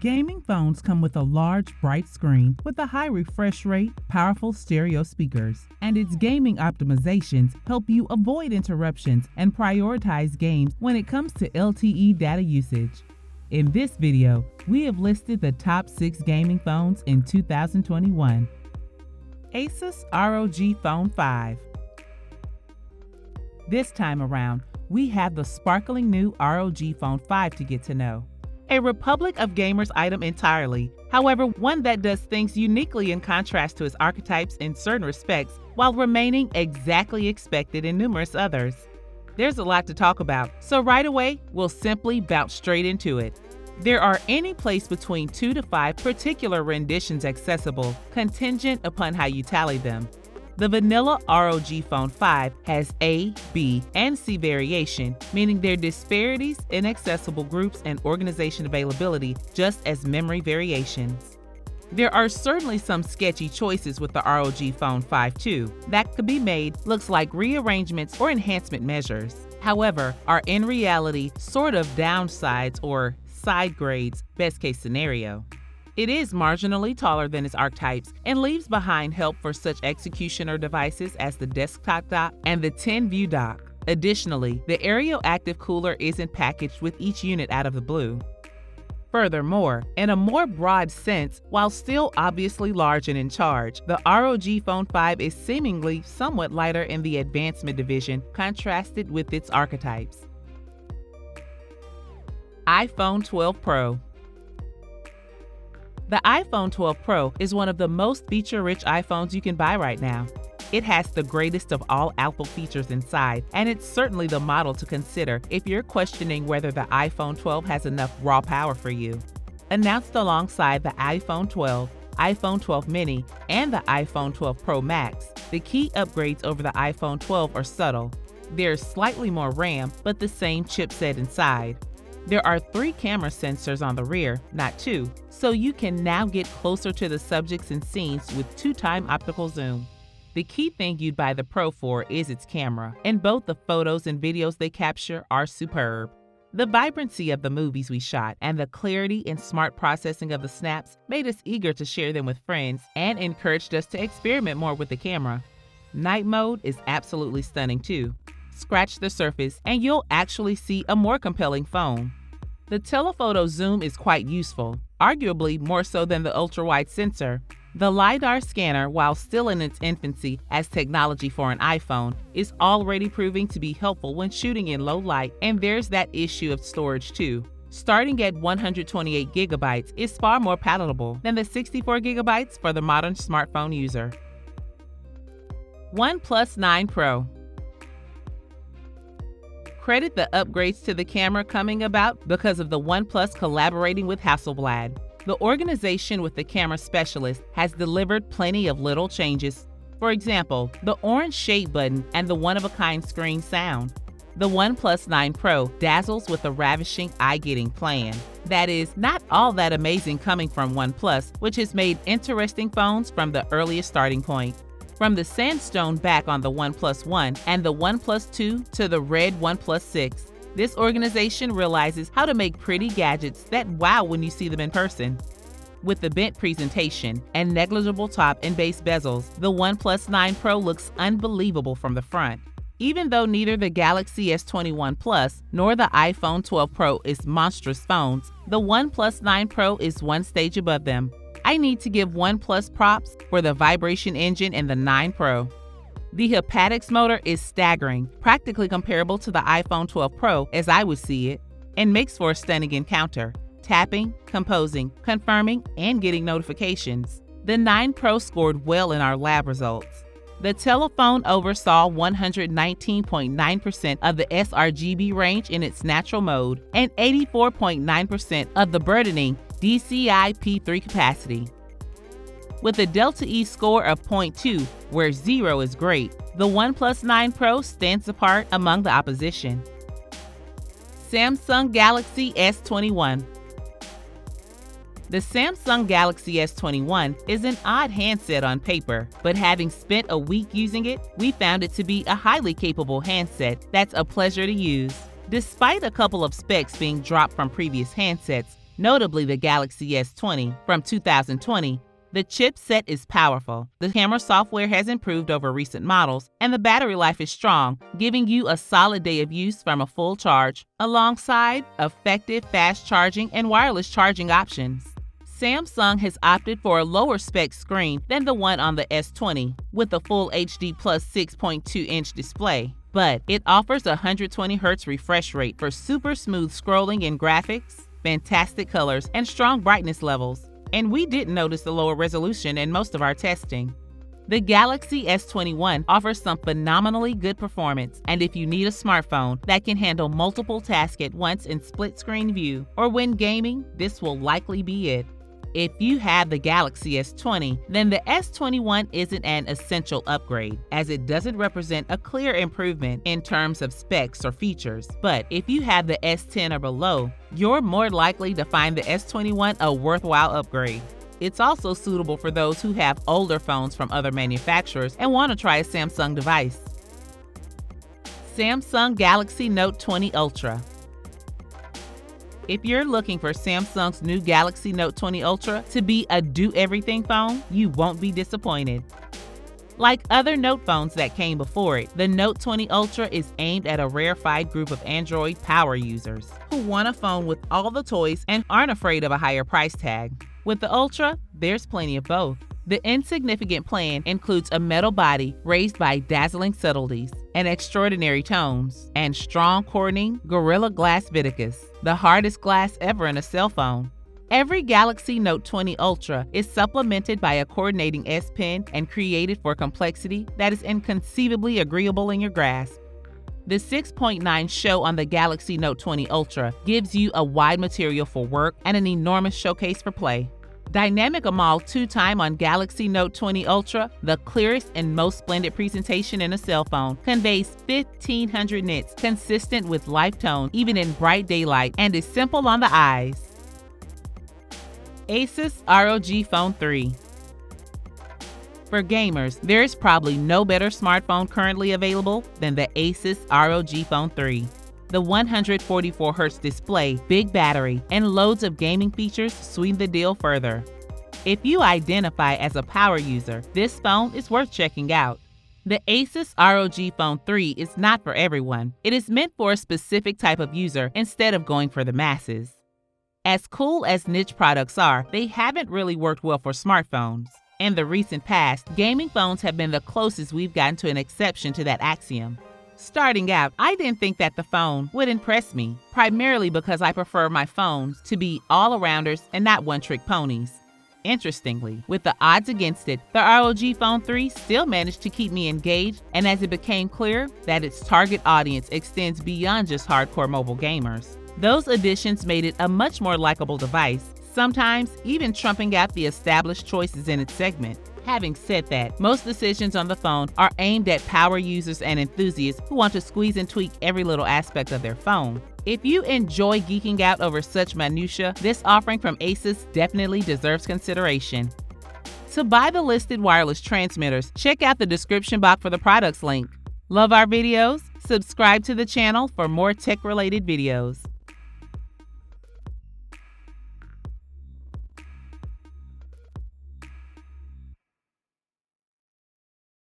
Gaming phones come with a large, bright screen with a high refresh rate, powerful stereo speakers, and its gaming optimizations help you avoid interruptions and prioritize games when it comes to LTE data usage. In this video, we have listed the top 6 gaming phones in 2021. Asus ROG Phone 5. This time around, we have the sparkling new ROG Phone 5 to get to know. A Republic of Gamers item entirely, however, one that does things uniquely in contrast to its archetypes in certain respects while remaining exactly expected in numerous others. There's a lot to talk about, so right away, we'll simply bounce straight into it. There are any place between 2 to 5 particular renditions accessible, contingent upon how you tally them. The vanilla ROG Phone 5 has A, B, and C variation, meaning there are disparities in accessible groups and organization availability, just as memory variations. There are certainly some sketchy choices with the ROG Phone 5 too that could be made looks like rearrangements or enhancement measures. However, are in reality sort of downsides or side grades, best case scenario. It is marginally taller than its archetypes and leaves behind help for such executioner devices as the desktop dock and the 10-view dock. Additionally, the Aerial Active Cooler isn't packaged with each unit out of the blue. Furthermore, in a more broad sense, while still obviously large and in charge, the ROG Phone 5 is seemingly somewhat lighter in the advancement division contrasted with its archetypes. iPhone 12 Pro. The iPhone 12 Pro is one of the most feature-rich iPhones you can buy right now. It has the greatest of all Apple features inside, and it's certainly the model to consider if you're questioning whether the iPhone 12 has enough raw power for you. Announced alongside the iPhone 12, iPhone 12 mini, and the iPhone 12 Pro Max, the key upgrades over the iPhone 12 are subtle. There's slightly more RAM, but the same chipset inside. There are 3 camera sensors on the rear, not 2, so you can now get closer to the subjects and scenes with 2x optical zoom. The key thing you'd buy the Pro for is its camera, and both the photos and videos they capture are superb. The vibrancy of the movies we shot and the clarity and smart processing of the snaps made us eager to share them with friends and encouraged us to experiment more with the camera. Night mode is absolutely stunning too. Scratch the surface and you'll actually see a more compelling phone. The telephoto zoom is quite useful, arguably more so than the ultra-wide sensor. The LiDAR scanner, while still in its infancy as technology for an iPhone, is already proving to be helpful when shooting in low light, and there's that issue of storage too. Starting at 128 GB is far more palatable than the 64 GB for the modern smartphone user. OnePlus 9 Pro. Credit the upgrades to the camera coming about because of the OnePlus collaborating with Hasselblad. The organization with the camera specialist has delivered plenty of little changes. For example, the orange shade button and the one-of-a-kind screen sound. The OnePlus 9 Pro dazzles with a ravishing eye-getting plan. That is not all that amazing coming from OnePlus, which has made interesting phones from the earliest starting point. From the sandstone back on the OnePlus 1 and the OnePlus 2 to the red OnePlus 6, this organization realizes how to make pretty gadgets that wow when you see them in person. With the bent presentation and negligible top and base bezels, the OnePlus 9 Pro looks unbelievable from the front. Even though neither the Galaxy S21 Plus nor the iPhone 12 Pro is monstrous phones, the OnePlus 9 Pro is one stage above them. I need to give OnePlus props for the vibration engine in the 9 Pro. The haptics motor is staggering, practically comparable to the iPhone 12 Pro as I would see it, and makes for a stunning encounter. Tapping, composing, confirming, and getting notifications. The 9 Pro scored well in our lab results. The telephone oversaw 119.9% of the sRGB range in its natural mode and 84.9% of the burdening DCI-P3 capacity. With a Delta E score of 0.2, where 0 is great, the OnePlus 9 Pro stands apart among the opposition. Samsung Galaxy S21. The Samsung Galaxy S21 is an odd handset on paper, but having spent a week using it, we found it to be a highly capable handset that's a pleasure to use. Despite a couple of specs being dropped from previous handsets, notably the Galaxy S20 from 2020. The chipset is powerful, the camera software has improved over recent models, and the battery life is strong, giving you a solid day of use from a full charge, alongside effective fast charging and wireless charging options. Samsung has opted for a lower spec screen than the one on the S20, with a full HD plus 6.2-inch display, but it offers a 120Hz refresh rate for super smooth scrolling in graphics, fantastic colors, and strong brightness levels. And we didn't notice the lower resolution in most of our testing. The Galaxy S21 offers some phenomenally good performance, and if you need a smartphone that can handle multiple tasks at once in split-screen view or when gaming, this will likely be it. If you have the Galaxy S20, then the S21 isn't an essential upgrade, as it doesn't represent a clear improvement in terms of specs or features. But if you have the S10 or below, you're more likely to find the S21 a worthwhile upgrade. It's also suitable for those who have older phones from other manufacturers and want to try a Samsung device. Samsung Galaxy Note 20 Ultra. If you're looking for Samsung's new Galaxy Note 20 Ultra to be a do-everything phone, you won't be disappointed. Like other Note phones that came before it, the Note 20 Ultra is aimed at a rarefied group of Android power users who want a phone with all the toys and aren't afraid of a higher price tag. With the Ultra, there's plenty of both. The insignificant plan includes a metal body raised by dazzling subtleties and extraordinary tones, and strong Corning Gorilla Glass Viticus, the hardest glass ever in a cell phone. Every Galaxy Note 20 Ultra is supplemented by a coordinating S Pen and created for complexity that is inconceivably agreeable in your grasp. The 6.9 show on the Galaxy Note 20 Ultra gives you a wide material for work and an enormous showcase for play. Dynamic AMOLED 2x on Galaxy Note 20 Ultra, the clearest and most splendid presentation in a cell phone, conveys 1500 nits, consistent with life tone even in bright daylight, and is simple on the eyes. Asus ROG Phone 3. For gamers, there is probably no better smartphone currently available than the Asus ROG Phone 3. The 144Hz display, big battery, and loads of gaming features sweeten the deal further. If you identify as a power user, this phone is worth checking out. The Asus ROG Phone 3 is not for everyone. It is meant for a specific type of user instead of going for the masses. As cool as niche products are, they haven't really worked well for smartphones. In the recent past, gaming phones have been the closest we've gotten to an exception to that axiom. Starting out, I didn't think that the phone would impress me, primarily because I prefer my phones to be all-arounders and not one-trick ponies. Interestingly, with the odds against it, the ROG Phone 3 still managed to keep me engaged, and as it became clear that its target audience extends beyond just hardcore mobile gamers, those additions made it a much more likable device, sometimes even trumping out the established choices in its segment. Having said that, most decisions on the phone are aimed at power users and enthusiasts who want to squeeze and tweak every little aspect of their phone. If you enjoy geeking out over such minutia, this offering from Asus definitely deserves consideration. To buy the listed wireless transmitters, check out the description box for the products link. Love our videos? Subscribe to the channel for more tech-related videos.